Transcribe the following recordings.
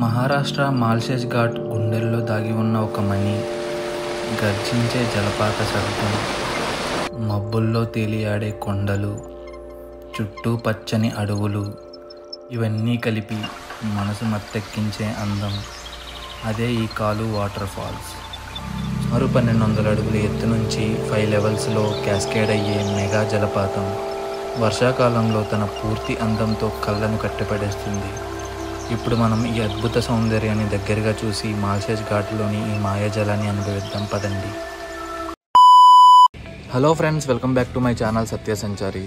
మహారాష్ట్ర మాల్షేజ్ ఘాట్ గుండెల్లో దాగి ఉన్న ఒక మణి, గర్జించే జలపాత శబ్దం, మబ్బుల్లో తేలియాడే కొండలు, చుట్టూ పచ్చని అడవులు, ఇవన్నీ కలిపి మనసు మత్తెక్కించే అందం. అదే ఈ కాలు వాటర్ ఫాల్స్. సుమారు 1200 అడుగుల ఎత్తు నుంచి 5 లెవెల్స్లో క్యాస్కేడ్ అయ్యే మెగా జలపాతం వర్షాకాలంలో తన పూర్తి అందంతో కళ్ళను కట్టిపడేస్తుంది. ఇప్పుడు మనం ఈ అద్భుత సౌందర్యాన్ని దగ్గరగా చూసి మాల్షేజ్ ఘాట్లోని ఈ మాయాజలాన్ని అనుభవిద్దాం పదండి. Hello friends, welcome back to my channel Satya Sanchari.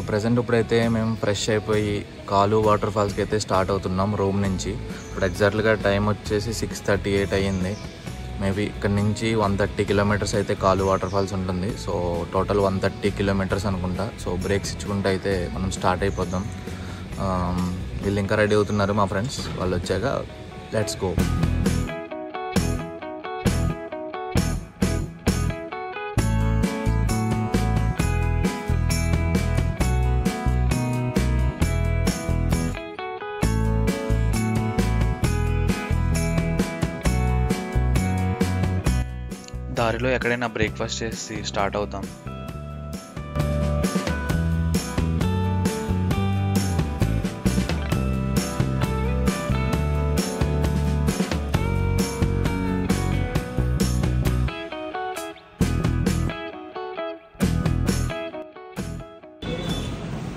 Present ఇప్పుడైతే మేము ఫ్రెష్ అయిపోయి కాలు వాటర్ ఫాల్స్కి అయితే స్టార్ట్ అవుతున్నాం రూమ్ నుంచి. ఇప్పుడు ఎగ్జాక్ట్గా టైం వచ్చేసి 6:38 అయ్యింది. మేబీ ఇక్కడ నుంచి 130 కిలోమీటర్స్ అయితే కాలు వాటర్ ఫాల్స్ ఉంటుంది. సో టోటల్ 130 కిలోమీటర్స్ అనుకుంటా. సో బ్రేక్స్ ఇచ్చుకుంటూ అయితే మనం స్టార్ట్ అయిపోద్దాం. వీళ్ళు ఇంకా రెడీ అవుతున్నారు మా ఫ్రెండ్స్. వాళ్ళు వచ్చాక లెట్స్ గో. దారిలో ఎక్కడైనా బ్రేక్ఫాస్ట్ చేసి స్టార్ట్ అవుతాం.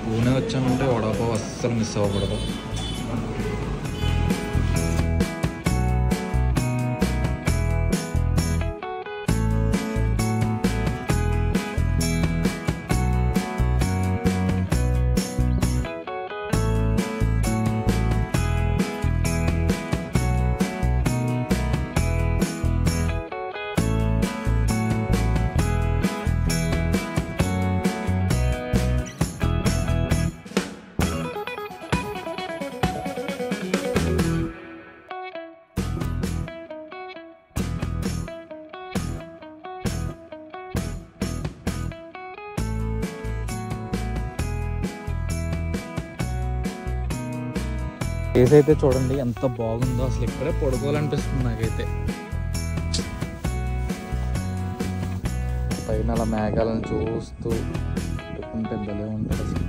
పూణే వచ్చామంటే వడాపావ్ అస్సలు మిస్ అవ్వకూడదు. ప్లేస్ అయితే చూడండి ఎంత బాగుందో, అసలు ఇక్కడే పడుకోవాలనిపిస్తుంది నాకైతే. పైన అలా మేఘాలను చూస్తూ పడుకుంటే భలే ఉంటుంది అసలు.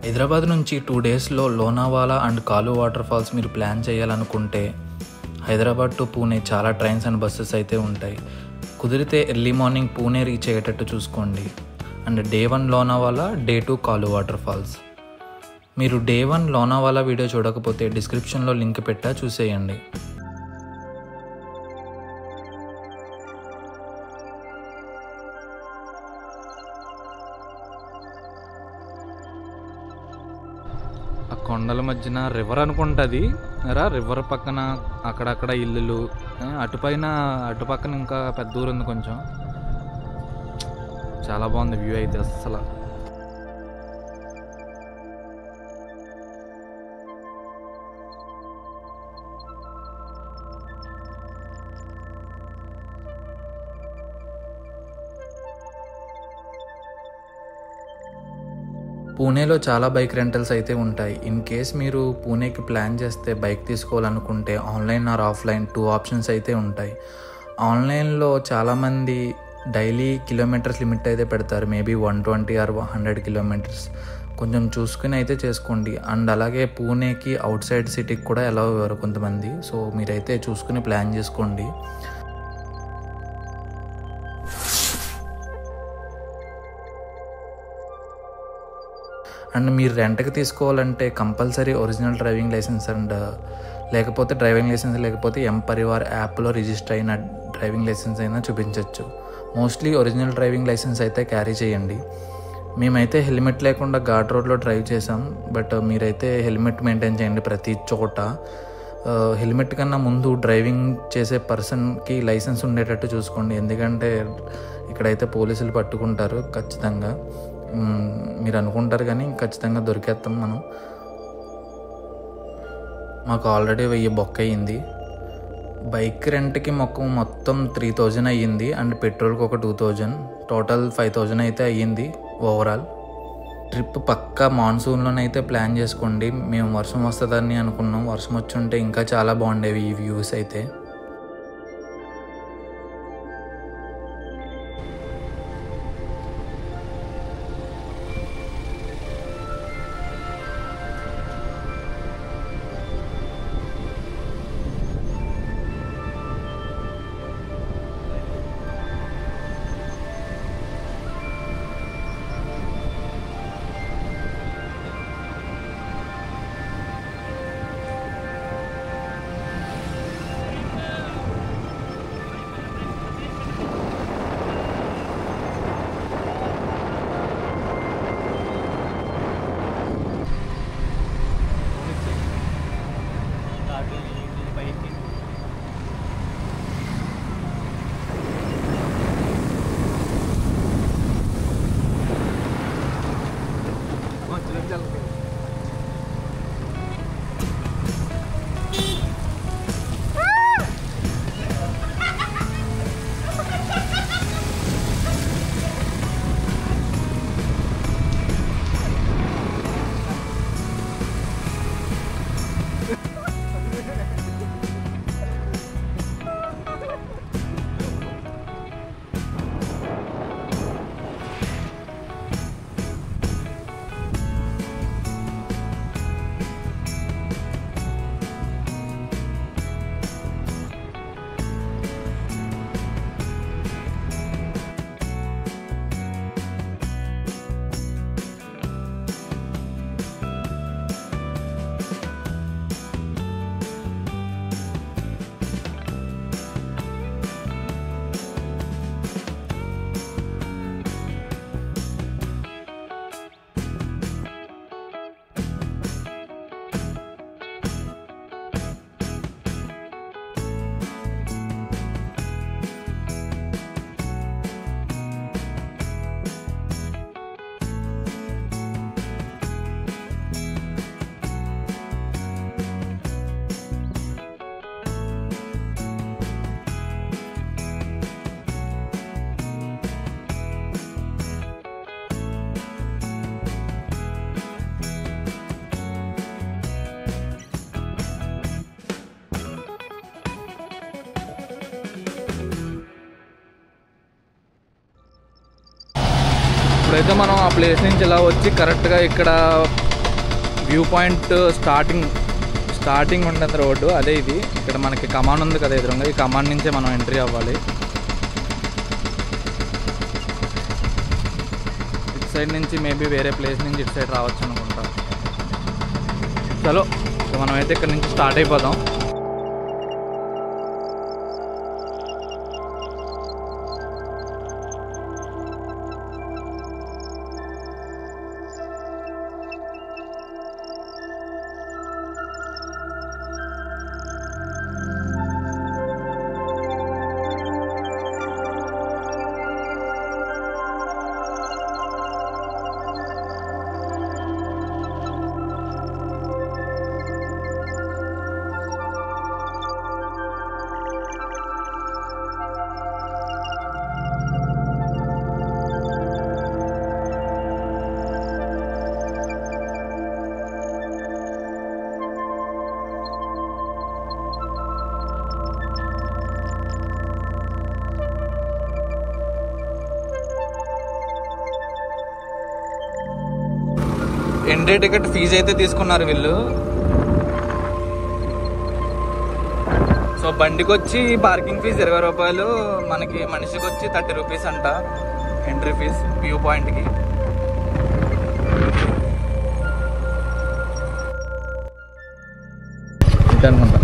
హైదరాబాద్ నుంచి 2 డేస్లో లోనావాలా అండ్ కాలు వాటర్ ఫాల్స్ మీరు ప్లాన్ చేయాలనుకుంటే హైదరాబాద్ టు పూణే చాలా ట్రైన్స్ అండ్ బస్సెస్ అయితే ఉంటాయి. కుదిరితే ఎర్లీ మార్నింగ్ పూణే రీచ్ అయ్యేటట్టు చూసుకోండి. అండ్ డే 1 లోనావాలా, డే 2 కాలు వాటర్ ఫాల్స్. మీరు డే 1 లోనావాలా వీడియో చూడకపోతే డిస్క్రిప్షన్లో లింక్ పెట్టా, చూసేయండి. ఆ కొండల మధ్యన రివర్ అనుకుంటుంది రా, రివర్ పక్కన అక్కడక్కడ ఇల్లులు, అటు పక్కన ఇంకా పెద్ద ఊరు ఉంది కొంచెం. చాలా బాగుంది వ్యూ అయితే అస్సలు. పూణేలో చాలా బైక్ రెంటల్స్ అయితే ఉంటాయి. ఇన్ కేస్ మీరు పూణేకి ప్లాన్ చేస్తే బైక్ తీసుకోవాలనుకుంటే ఆన్లైన్ ఆర్ ఆఫ్లైన్ 2 ఆప్షన్స్ అయితే ఉంటాయి. ఆన్లైన్లో చాలామంది డైలీ కిలోమీటర్స్ లిమిట్ అయితే పెడతారు, మేబీ 120 ఆర్ 100 కిలోమీటర్స్. కొంచెం చూసుకుని అయితే చేసుకోండి. అండ్ అలాగే పూణేకి అవుట్ సైడ్ సిటీకి కూడా ఎలా ఇవ్వరు కొంతమంది. సో మీరైతే చూసుకుని ప్లాన్ చేసుకోండి. అండ్ మీరు రెంట్కి తీసుకోవాలంటే compulsory original driving licence and లేకపోతే ఎం పరివార్ యాప్లో రిజిస్టర్ అయిన డ్రైవింగ్ లైసెన్స్ అయినా చూపించవచ్చు. మోస్ట్లీ ఒరిజినల్ డ్రైవింగ్ లైసెన్స్ అయితే క్యారీ చేయండి. మేమైతే హెల్మెట్ లేకుండా ఘాట్ రోడ్లో డ్రైవ్ చేసాం. బట్ మీరైతే హెల్మెట్ మెయింటైన్ చేయండి ప్రతి చోట. హెల్మెట్ కన్నా ముందు డ్రైవింగ్ చేసే పర్సన్కి లైసెన్స్ ఉండేటట్టు చూసుకోండి. ఎందుకంటే ఇక్కడైతే పోలీసులు పట్టుకుంటారు ఖచ్చితంగా. మీరు అనుకుంటారు కానీ ఖచ్చితంగా దొరికేస్తాం మనం. మాకు ఆల్రెడీ 1000 బొక్క అయ్యింది. బైక్ రెంట్కి మొత్తం 3000 అయ్యింది. అండ్ పెట్రోల్కి ఒక 2000, టోటల్ 5000 అయితే అయ్యింది ఓవరాల్. ట్రిప్ పక్కా మాన్సూన్లోనైతే ప్లాన్ చేసుకోండి. మేము వర్షం వస్తుందని అనుకున్నాం. వర్షం వచ్చి ఉంటే ఇంకా చాలా బాగుండేవి ఈ వ్యూస్ అయితే. ఇప్పుడైతే మనం ఆ ప్లేస్ నుంచి ఇలా వచ్చి కరెక్ట్గా ఇక్కడ వ్యూ పాయింట్ స్టార్టింగ్ ఉంటుంది రోడ్డు, అదే ఇది. ఇక్కడ మనకి కమాన్ ఉంది కదా ఎదురుగా, ఈ కమాన్ నుంచే మనం ఎంట్రీ అవ్వాలి. ఇటు సైడ్ నుంచి మేబీ వేరే ప్లేస్ నుంచి ఇటు సైడ్ రావచ్చు అనుకుంటా. చలో మనమైతే ఇక్కడ నుంచి స్టార్ట్ అయిపోదాం. ఎంట్రీ టికెట్ ఫీజు అయితే తీసుకున్నారు వీళ్ళు. సో బండికి వచ్చి పార్కింగ్ ఫీజు 20 రూపాయలు, మనకి మనిషికి వచ్చి 30 రూపీస్ అంట ఎంట్రీ ఫీజు వ్యూ పాయింట్కి. అనుకుంటా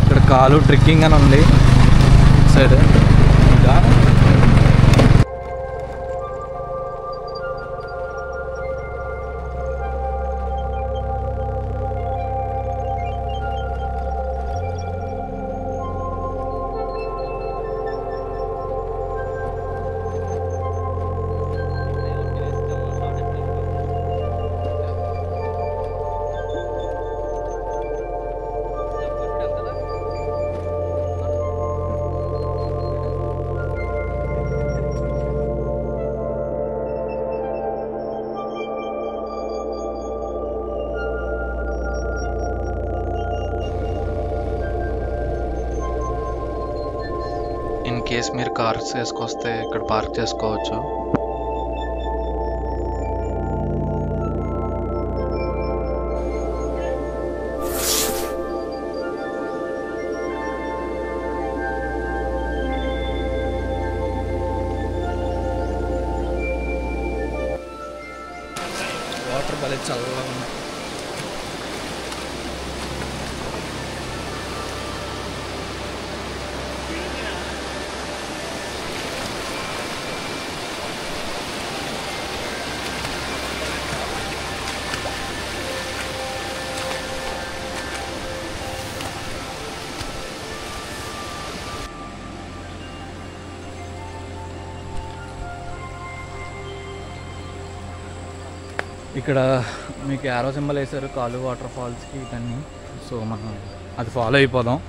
ఇక్కడ కాలు ట్రెక్కింగ్ అని ఉంది సైడ్. ఇంకా కేస్ మీరు కార్స్ వేసుకొస్తే ఇక్కడ పార్క్ చేసుకోవచ్చు. వాటర్ భలే చల్లగా ఉంది. ఇక్కడ మీకు యారో సింబల్ వేశారు కాలు వాటర్ ఫాల్స్కి ఇవన్నీ. సో మనం అది ఫాలో అయిపోదాం.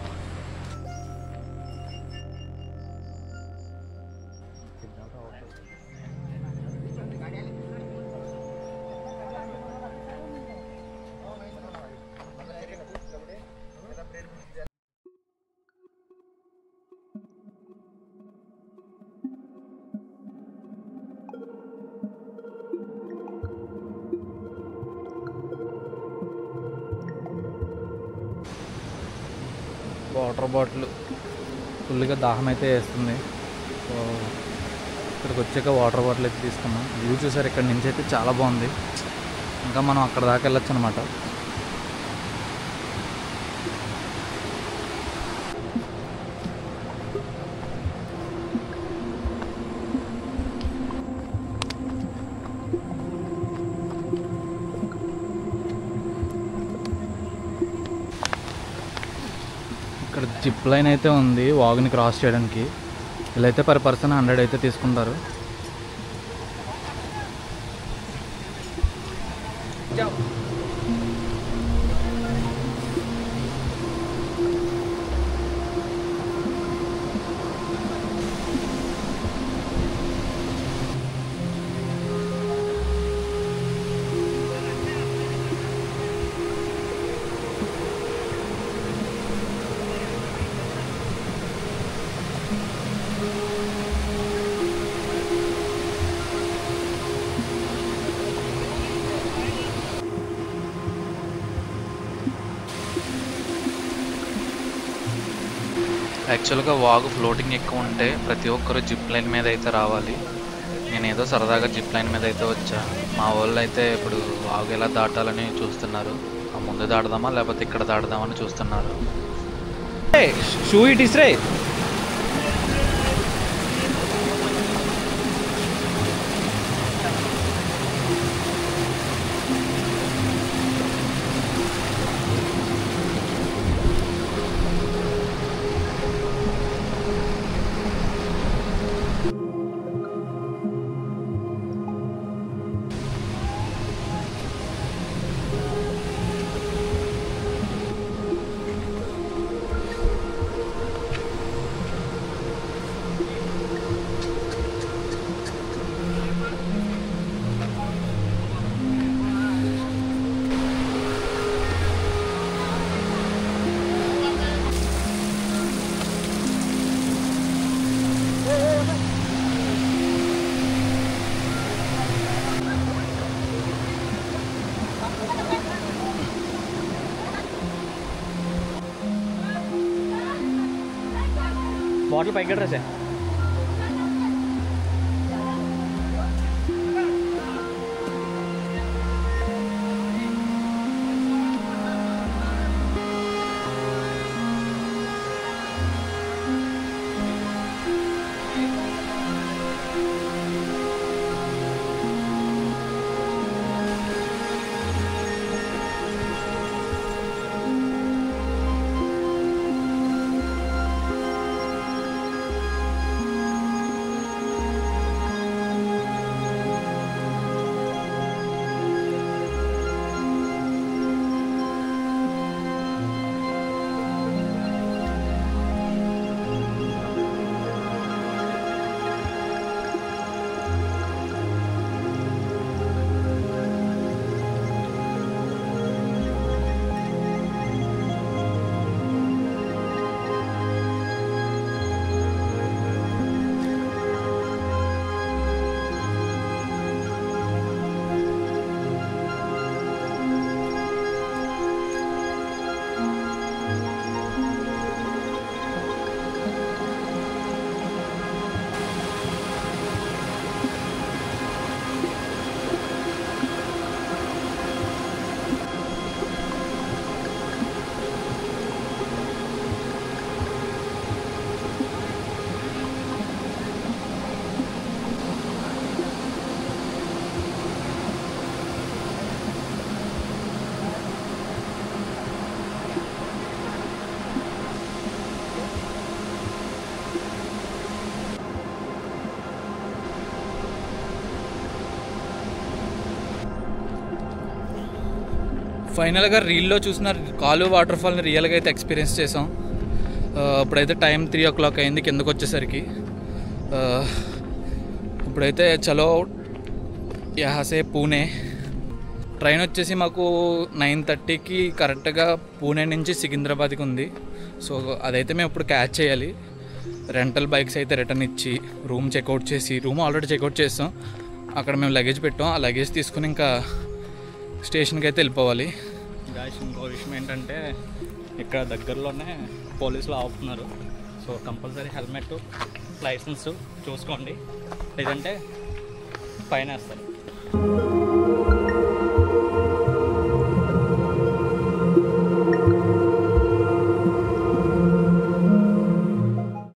వాటర్ బాటిల్ ఫుల్గా దాహం అయితే వేస్తుంది. సో ఇక్కడికి వచ్చాక వాటర్ బాటిల్ అయితే తీసుకున్నాం. వ్యూ చూసారు ఇక్కడ నుంచి అయితే చాలా బాగుంది. ఇంకా మనం అక్కడ దాకా వెళ్ళొచ్చు అనమాట. ఇక్కడ జిప్ లైన్ అయితే ఉంది వాగుని క్రాస్ చేయడానికి. ఇలా అయితే పర్ పర్సన్ 100 అయితే తీసుకుంటారు. యాక్చువల్గా వాగు ఫ్లోటింగ్ ఎక్కువ ఉంటే ప్రతి ఒక్కరు జిప్ లైన్ మీద అయితే రావాలి. నేను ఏదో సరదాగా జిప్ లైన్ మీద అయితే వచ్చా. మా వాళ్ళు అయితే ఇప్పుడు వాగు ఎలా దాటాలని చూస్తున్నారు. ఆ ముందు దాడదామా లేకపోతే ఇక్కడ దాడదామని చూస్తున్నారు. Shoe it is ray. Bottle పైకి డ్రెస్ ఫైనల్గా రీల్లో చూసిన కాలు వాటర్ ఫాల్ని రియల్గా అయితే ఎక్స్పీరియన్స్ చేసాం. ఇప్పుడైతే టైం 3 o'clock అయింది కిందకు వచ్చేసరికి. ఇప్పుడైతే చలో యహాసే పూణే. ట్రైన్ వచ్చేసి మాకు 9:30కి కరెక్ట్గా పూణే నుంచి సికింద్రాబాద్కి ఉంది. సో అదైతే మేము ఇప్పుడు క్యాచ్ చేయాలి. రెంటల్ బైక్స్ అయితే రిటర్న్ ఇచ్చి రూమ్ చెక్అవుట్ చేసి, రూమ్ ఆల్రెడీ చెక్అవుట్ చేస్తాం, అక్కడ మేము లగేజ్ పెట్టాం. ఆ లగేజ్ తీసుకుని ఇంకా స్టేషన్కి అయితే వెళ్ళిపోవాలి. గాయస్ ఇంకో విషయం ఏంటంటే ఇక్కడ దగ్గరలోనే పోలీసులు ఆపుతున్నారు. సో కంపల్సరీ హెల్మెట్, లైసెన్స్ చూసుకోండి, లేదంటే ఫైన్ వేస్తారు.